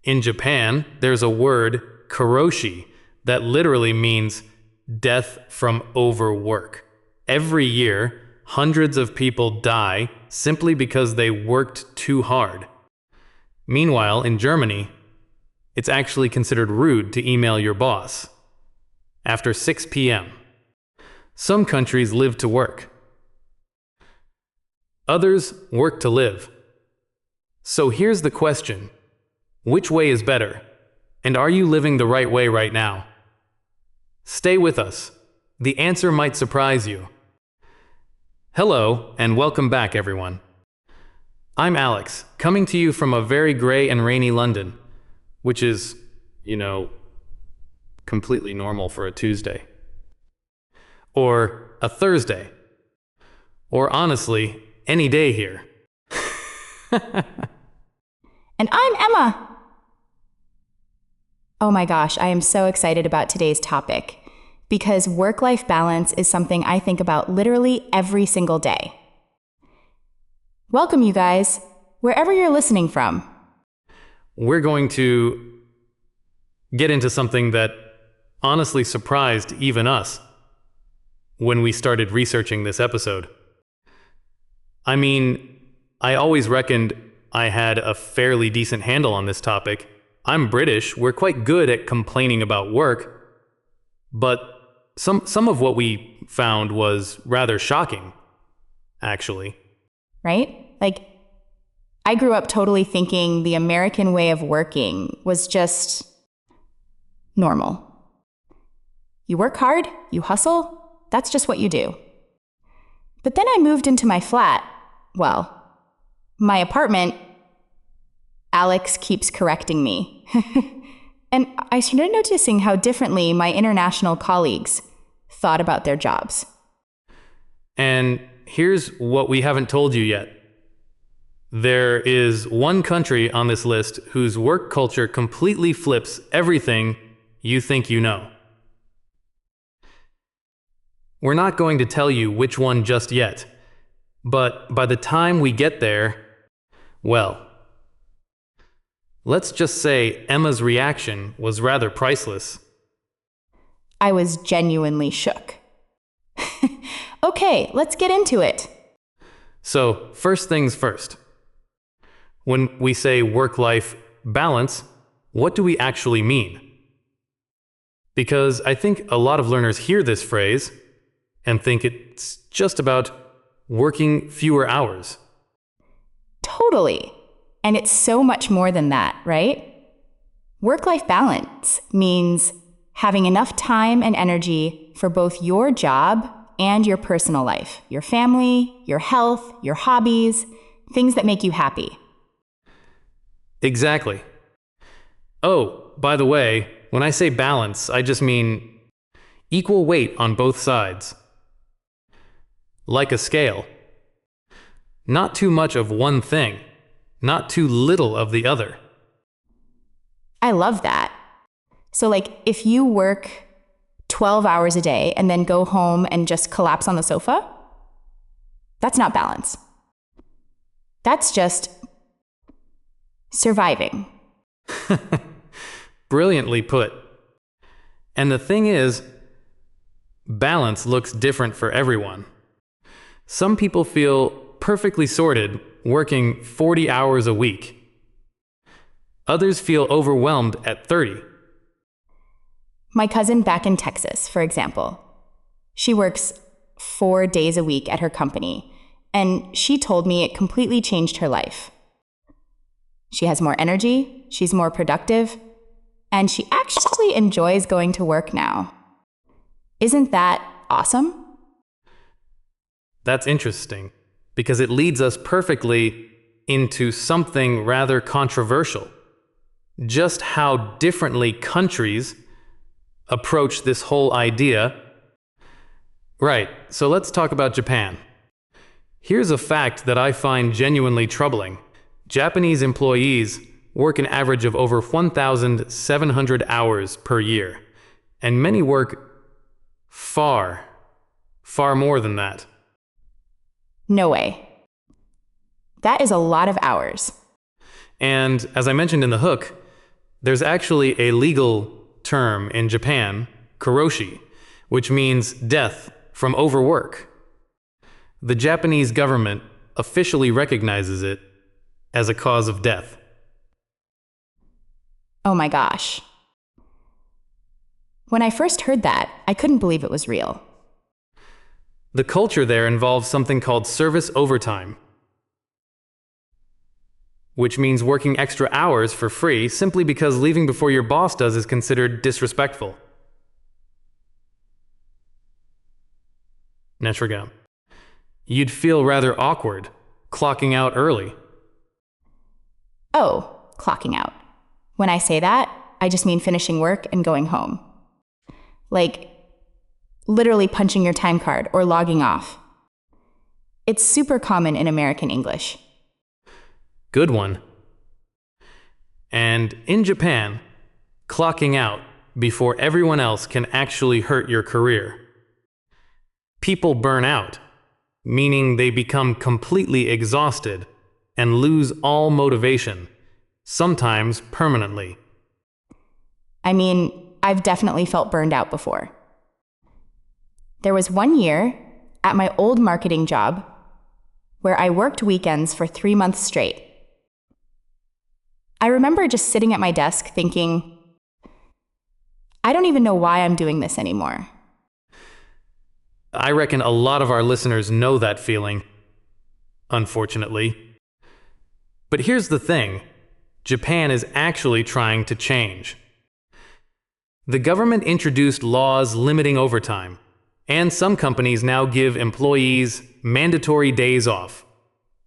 In Japan, there's a word, karoshi, that literally means death from overwork. Every year, hundreds of people die simply because they worked too hard. Meanwhile, in Germany, it's actually considered rude to email your boss after 6 p.m. Some countries live to work. Others work to live. So here's the question. Which way is better? And are you living the right way right now? Stay with us. The answer might surprise you. Hello, and welcome back, everyone. I'm Alex, coming to you from a very gray and rainy London, which is, completely normal for a Tuesday. Or a Thursday. Or honestly, any day here. And I'm Emma. Oh my gosh, I am so excited about today's topic because work-life balance is something I think about literally every single day. Welcome, you guys, wherever you're listening from. We're going to get into something that honestly surprised even us when we started researching this episode. I mean, I always reckoned I had a fairly decent handle on this topic. I'm British, we're quite good at complaining about work, but some of what we found was rather shocking, actually. Right? Like, I grew up totally thinking the American way of working was just normal. You work hard, you hustle, that's just what you do. But then I moved into my flat, my apartment. Alex keeps correcting me. And I started noticing how differently my international colleagues thought about their jobs. And here's what we haven't told you yet. There is one country on this list whose work culture completely flips everything you think you know. We're not going to tell you which one just yet, but by the time we get there, let's just say Emma's reaction was rather priceless. I was genuinely shook. Okay, let's get into it. So, first things first. When we say work-life balance, what do we actually mean? Because I think a lot of learners hear this phrase and think it's just about working fewer hours. Totally. And it's so much more than that, right? Work-life balance means having enough time and energy for both your job and your personal life, your family, your health, your hobbies, things that make you happy. Exactly. Oh, by the way, when I say balance, I just mean equal weight on both sides. Like a scale. Not too much of one thing. Not too little of the other. I love that. So if you work 12 hours a day and then go home and just collapse on the sofa, that's not balance. That's just surviving. Brilliantly put. And the thing is, balance looks different for everyone. Some people feel perfectly sorted working 40 hours a week. Others feel overwhelmed at 30. My cousin back in Texas, for example, she works 4 days a week at her company, and she told me it completely changed her life. She has more energy, she's more productive, and she actually enjoys going to work now. Isn't that awesome? That's interesting, because it leads us perfectly into something rather controversial. Just how differently countries approach this whole idea. Right, so let's talk about Japan. Here's a fact that I find genuinely troubling. Japanese employees work an average of over 1,700 hours per year, and many work far more than that. No way. That is a lot of hours. And as I mentioned in the hook, There's actually a legal term in Japan, karoshi, which means death from overwork. The Japanese government officially recognizes it as a cause of death. Oh my gosh. When I first heard that, I couldn't believe it was real. The culture there involves something called service overtime, which means working extra hours for free simply because leaving before your boss does is considered disrespectful. Netragam. You'd feel rather awkward clocking out early. Oh, clocking out. When I say that, I just mean finishing work and going home. Like, literally punching your time card or logging off. It's super common in American English. Good one. And in Japan, clocking out before everyone else can actually hurt your career. People burn out, meaning they become completely exhausted and lose all motivation, sometimes permanently. I mean, I've definitely felt burned out before. There was one year at my old marketing job where I worked weekends for 3 months straight. I remember just sitting at my desk thinking, I don't even know why I'm doing this anymore. I reckon a lot of our listeners know that feeling, unfortunately. But here's the thing, Japan is actually trying to change. The government introduced laws limiting overtime, and some companies now give employees mandatory days off,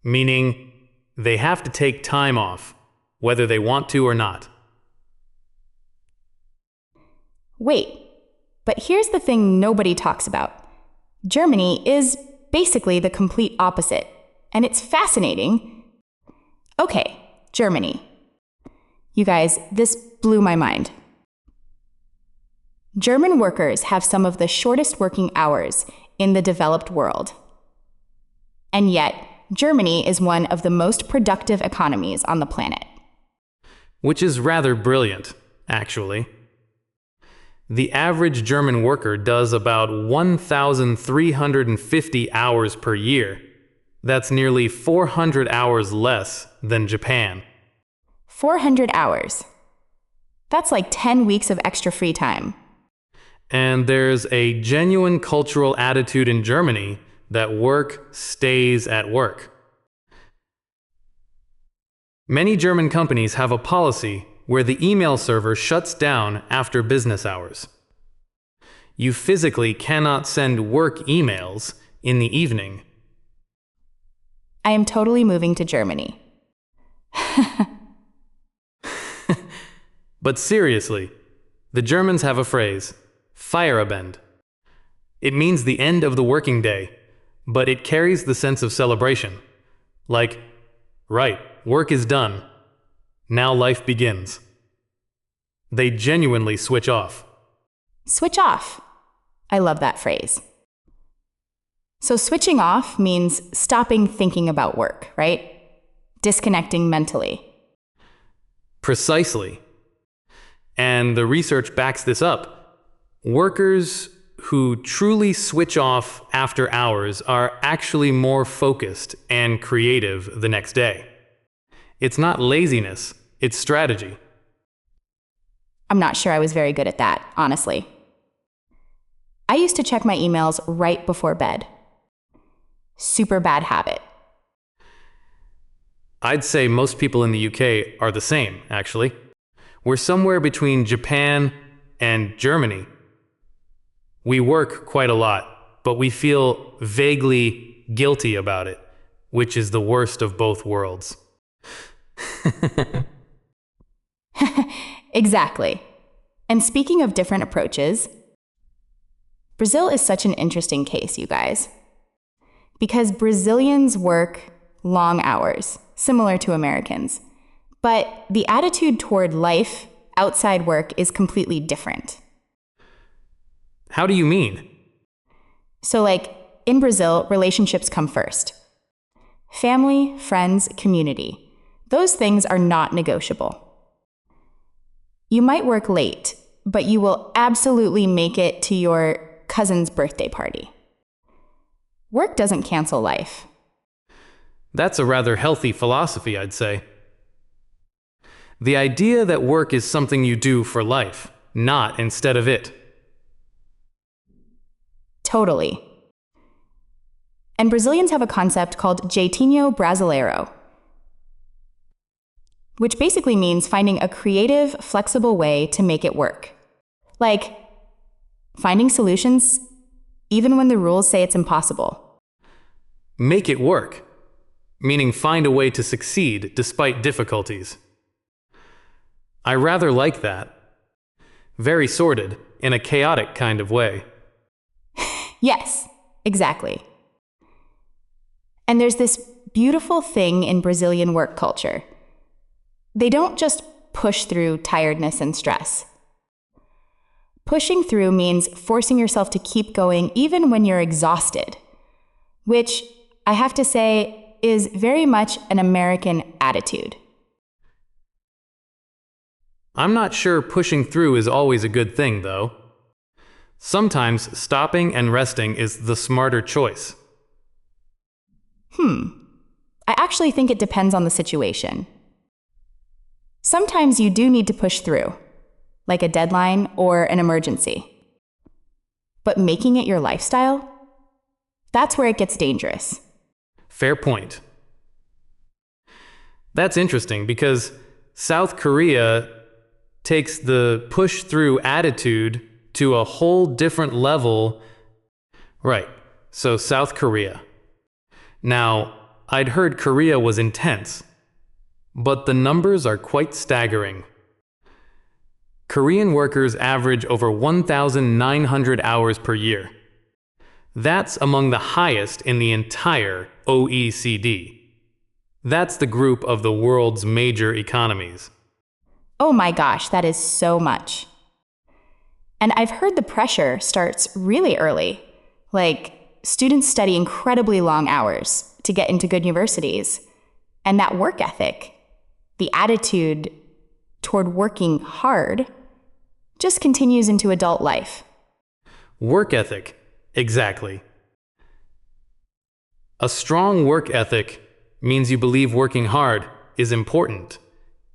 meaning they have to take time off, whether they want to or not. Wait, but here's the thing nobody talks about. Germany is basically the complete opposite, and it's fascinating. Okay, Germany. You guys, this blew my mind. German workers have some of the shortest working hours in the developed world. And yet, Germany is one of the most productive economies on the planet. Which is rather brilliant, actually. The average German worker does about 1,350 hours per year. That's nearly 400 hours less than Japan. 400 hours. That's like 10 weeks of extra free time. And there's a genuine cultural attitude in Germany that work stays at work. Many German companies have a policy where the email server shuts down after business hours. You physically cannot send work emails in the evening. I am totally moving to Germany. But seriously, the Germans have a phrase, Feierabend. It means the end of the working day, but it carries the sense of celebration. Like, right, work is done. Now life begins. They genuinely switch off. Switch off. I love that phrase. So switching off means stopping thinking about work, right? Disconnecting mentally. Precisely. And the research backs this up. Workers who truly switch off after hours are actually more focused and creative the next day. It's not laziness, it's strategy. I'm not sure I was very good at that, honestly. I used to check my emails right before bed. Super bad habit. I'd say most people in the UK are the same, actually. We're somewhere between Japan and Germany. We work quite a lot, but we feel vaguely guilty about it, which is the worst of both worlds. Exactly. And speaking of different approaches, Brazil is such an interesting case, you guys. Because Brazilians work long hours, similar to Americans. But the attitude toward life outside work is completely different. How do you mean? So, in Brazil, relationships come first. Family, friends, community. Those things are not negotiable. You might work late, but you will absolutely make it to your cousin's birthday party. Work doesn't cancel life. That's a rather healthy philosophy, I'd say. The idea that work is something you do for life, not instead of it. Totally. And Brazilians have a concept called jeitinho brasileiro, which basically means finding a creative, flexible way to make it work. Like finding solutions even when the rules say it's impossible. Make it work, meaning find a way to succeed despite difficulties. I rather like that. Very sorted, in a chaotic kind of way. Yes, exactly. And there's this beautiful thing in Brazilian work culture. They don't just push through tiredness and stress. Pushing through means forcing yourself to keep going even when you're exhausted, which I have to say is very much an American attitude. I'm not sure pushing through is always a good thing, though. Sometimes stopping and resting is the smarter choice. I actually think it depends on the situation. Sometimes you do need to push through, like a deadline or an emergency. But making it your lifestyle? That's where it gets dangerous. Fair point. That's interesting because South Korea takes the push-through attitude to a whole different level. Right, so South Korea. Now, I'd heard Korea was intense, but the numbers are quite staggering. Korean workers average over 1,900 hours per year. That's among the highest in the entire OECD. That's the group of the world's major economies. Oh my gosh, that is so much. And I've heard the pressure starts really early. Like, students study incredibly long hours to get into good universities. And that work ethic, the attitude toward working hard, just continues into adult life. Work ethic, exactly. A strong work ethic means you believe working hard is important,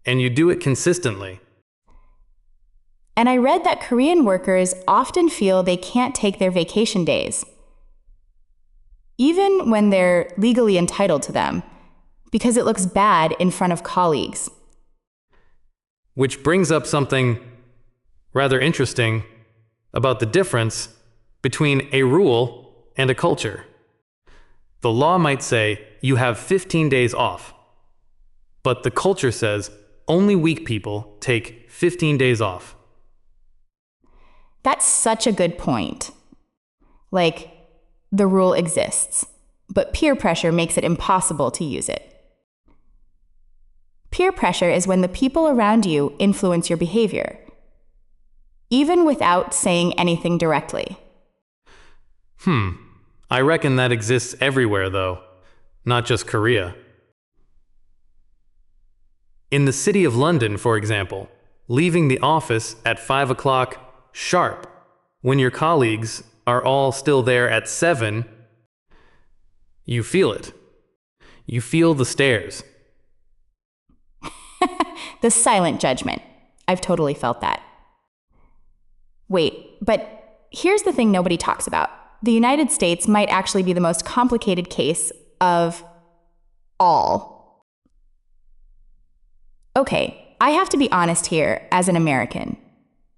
and you do it consistently. And I read that Korean workers often feel they can't take their vacation days, even when they're legally entitled to them, because it looks bad in front of colleagues. Which brings up something rather interesting about the difference between a rule and a culture. The law might say you have 15 days off, but the culture says only weak people take 15 days off. That's such a good point. Like, the rule exists, but peer pressure makes it impossible to use it. Peer pressure is when the people around you influence your behavior, even without saying anything directly. I reckon that exists everywhere, though, not just Korea. In the city of London, for example, leaving the office at 5 o'clock sharp, when your colleagues are all still there at 7, you feel it. You feel the stares. The silent judgment. I've totally felt that. Wait, but here's the thing nobody talks about. The United States might actually be the most complicated case of all. Okay, I have to be honest here as an American.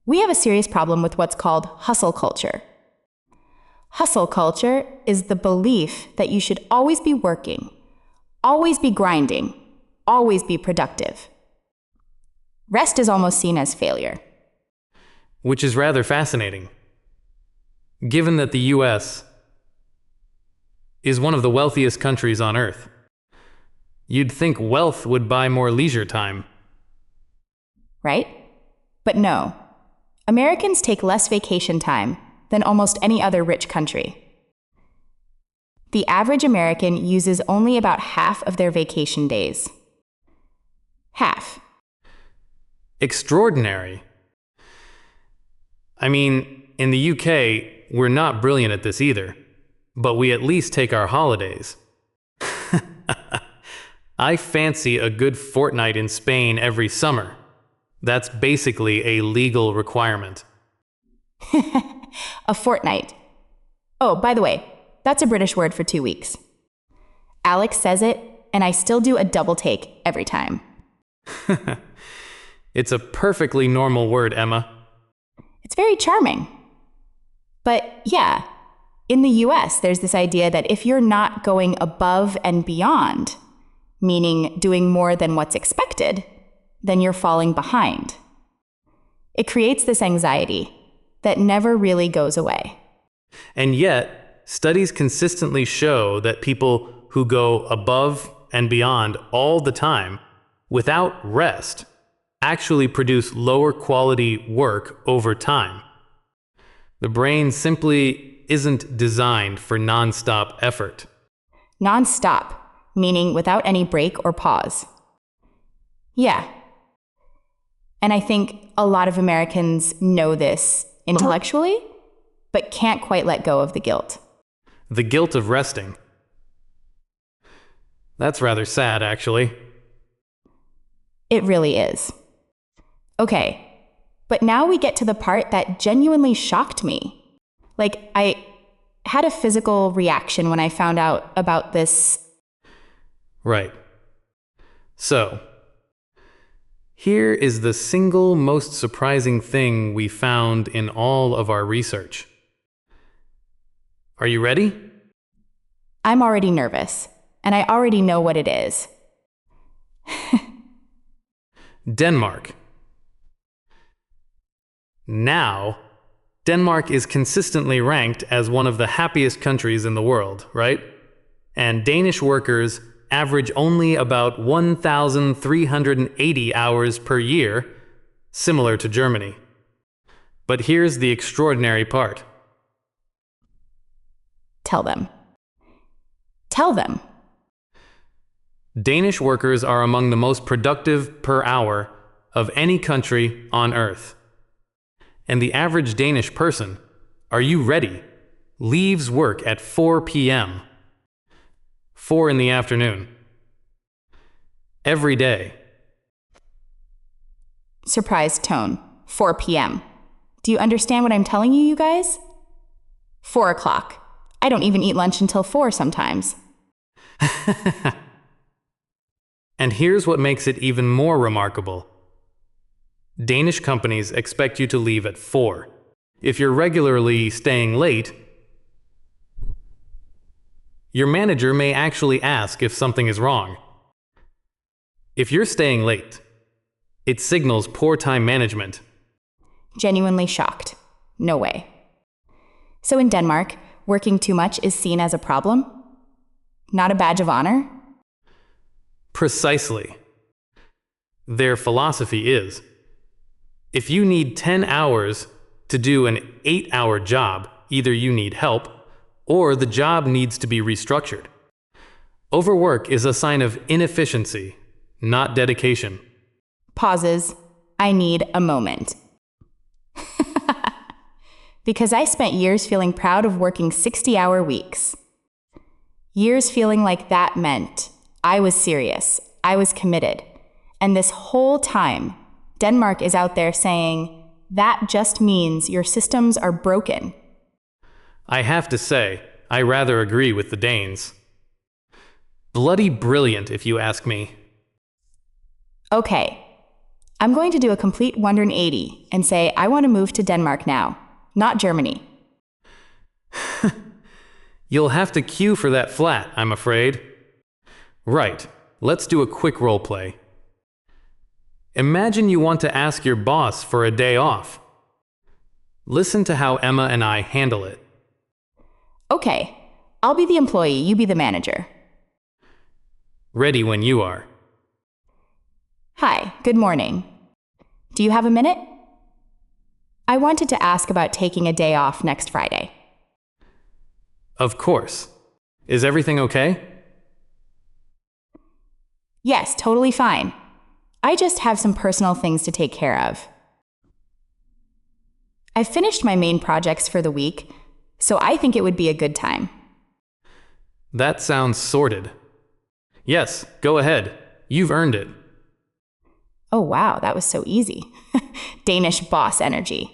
We have a serious problem with what's called hustle culture. Hustle culture is the belief that you should always be working, always be grinding, always be productive. Rest is almost seen as failure. Which is rather fascinating, given that the US is one of the wealthiest countries on Earth. You'd think wealth would buy more leisure time. Right? But no. Americans take less vacation time than almost any other rich country. The average American uses only about half of their vacation days. Half. Extraordinary. I mean, in the UK, we're not brilliant at this either, but we at least take our holidays. I fancy a good fortnight in Spain every summer. That's basically a legal requirement. A fortnight. Oh, by the way, that's a British word for 2 weeks. Alex says it, and I still do a double take every time. It's a perfectly normal word, Emma. It's very charming. But yeah, in the US, there's this idea that if you're not going above and beyond, meaning doing more than what's expected, then you're falling behind. It creates this anxiety that never really goes away. And yet, studies consistently show that people who go above and beyond all the time, without rest, actually produce lower quality work over time. The brain simply isn't designed for nonstop effort. Non-stop, meaning without any break or pause. Yeah. And I think a lot of Americans know this intellectually, but can't quite let go of the guilt. The guilt of resting. That's rather sad, actually. It really is. Okay, but now we get to the part that genuinely shocked me. Like, I had a physical reaction when I found out about this. Right. So, here is the single most surprising thing we found in all of our research. Are you ready? I'm already nervous, and I already know what it is. Denmark. Now, Denmark is consistently ranked as one of the happiest countries in the world, right? And Danish workers average only about 1,380 hours per year, similar to Germany. But here's the extraordinary part. Tell them. Tell them. Danish workers are among the most productive per hour of any country on Earth. And the average Danish person, are you ready, leaves work at 4 p.m. 4 in the afternoon. Every day. Surprised tone. 4 p.m. Do you understand what I'm telling you, you guys? 4 o'clock. I don't even eat lunch until 4 sometimes. And here's what makes it even more remarkable. Danish companies expect you to leave at 4. If you're regularly staying late, your manager may actually ask if something is wrong. If you're staying late, it signals poor time management. Genuinely shocked. No way. So in Denmark, working too much is seen as a problem? Not a badge of honor? Precisely. Their philosophy is, if you need 10 hours to do an 8-hour job, either you need help or the job needs to be restructured. Overwork is a sign of inefficiency, not dedication. Pauses. I need a moment. Because I spent years feeling proud of working 60-hour weeks. Years feeling like that meant I was serious, I was committed. And this whole time, Denmark is out there saying, that just means your systems are broken. I have to say, I rather agree with the Danes. Bloody brilliant, if you ask me. Okay, I'm going to do a complete 180 and say I want to move to Denmark now, not Germany. You'll have to queue for that flat, I'm afraid. Right, let's do a quick role play. Imagine you want to ask your boss for a day off. Listen to how Emma and I handle it. Okay, I'll be the employee, you be the manager. Ready when you are. Hi, good morning. Do you have a minute? I wanted to ask about taking a day off next Friday. Of course. Is everything okay? Yes, totally fine. I just have some personal things to take care of. I've finished my main projects for the week, so I think it would be a good time. That sounds sorted. Yes, go ahead. You've earned it. Oh wow, that was so easy. Danish boss energy.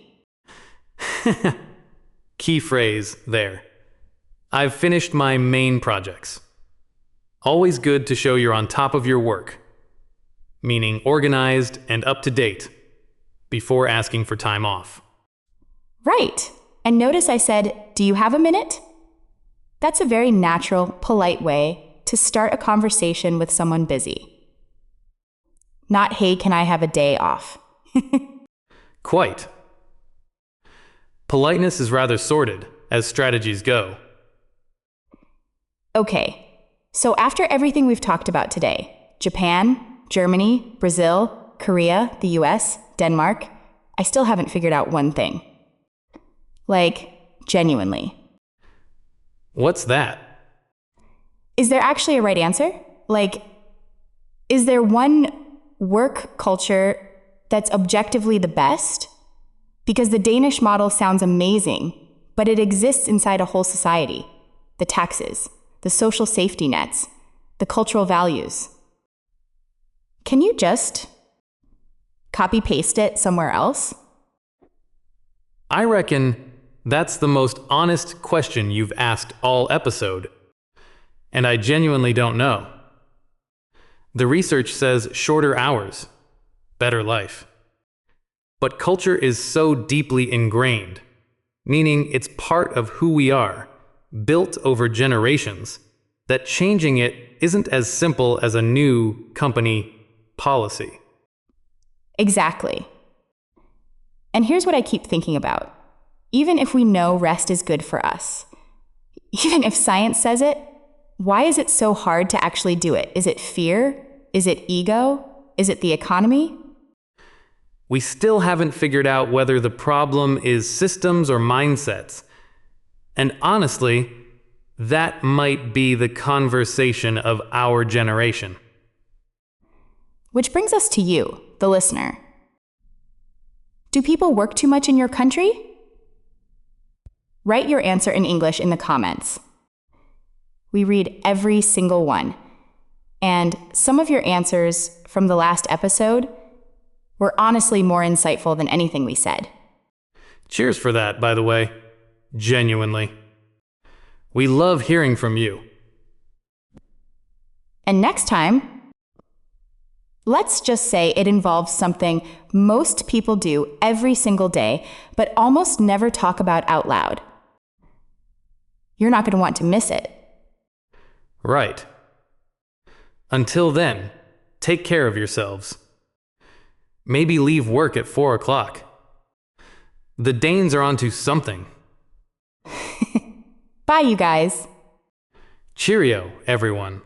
Key phrase there. I've finished my main projects. Always good to show you're on top of your work, meaning organized and up to date, before asking for time off. Right. And notice I said, do you have a minute? That's a very natural, polite way to start a conversation with someone busy. Not, hey, can I have a day off? Quite. Politeness is rather sorted, as strategies go. Okay, so after everything we've talked about today, Japan, Germany, Brazil, Korea, the US, Denmark, I still haven't figured out one thing. Like, genuinely. What's that? Is there actually a right answer? Like, is there one work culture that's objectively the best? Because the Danish model sounds amazing, but it exists inside a whole society. The taxes, the social safety nets, the cultural values. Can you just copy-paste it somewhere else? I reckon that's the most honest question you've asked all episode. And I genuinely don't know. The research says shorter hours, better life. But culture is so deeply ingrained, meaning it's part of who we are, built over generations, that changing it isn't as simple as a new company policy. Exactly. And here's what I keep thinking about. Even if we know rest is good for us, even if science says it, why is it so hard to actually do it? Is it fear? Is it ego? Is it the economy? We still haven't figured out whether the problem is systems or mindsets. And honestly, that might be the conversation of our generation. Which brings us to you, the listener. Do people work too much in your country? Write your answer in English in the comments. We read every single one. And some of your answers from the last episode were honestly more insightful than anything we said. Cheers for that, by the way. Genuinely. We love hearing from you. And next time, let's just say it involves something most people do every single day, but almost never talk about out loud. You're not going to want to miss it. Right. Until then, take care of yourselves. Maybe leave work at 4 o'clock. The Danes are onto something. Bye, you guys. Cheerio, everyone.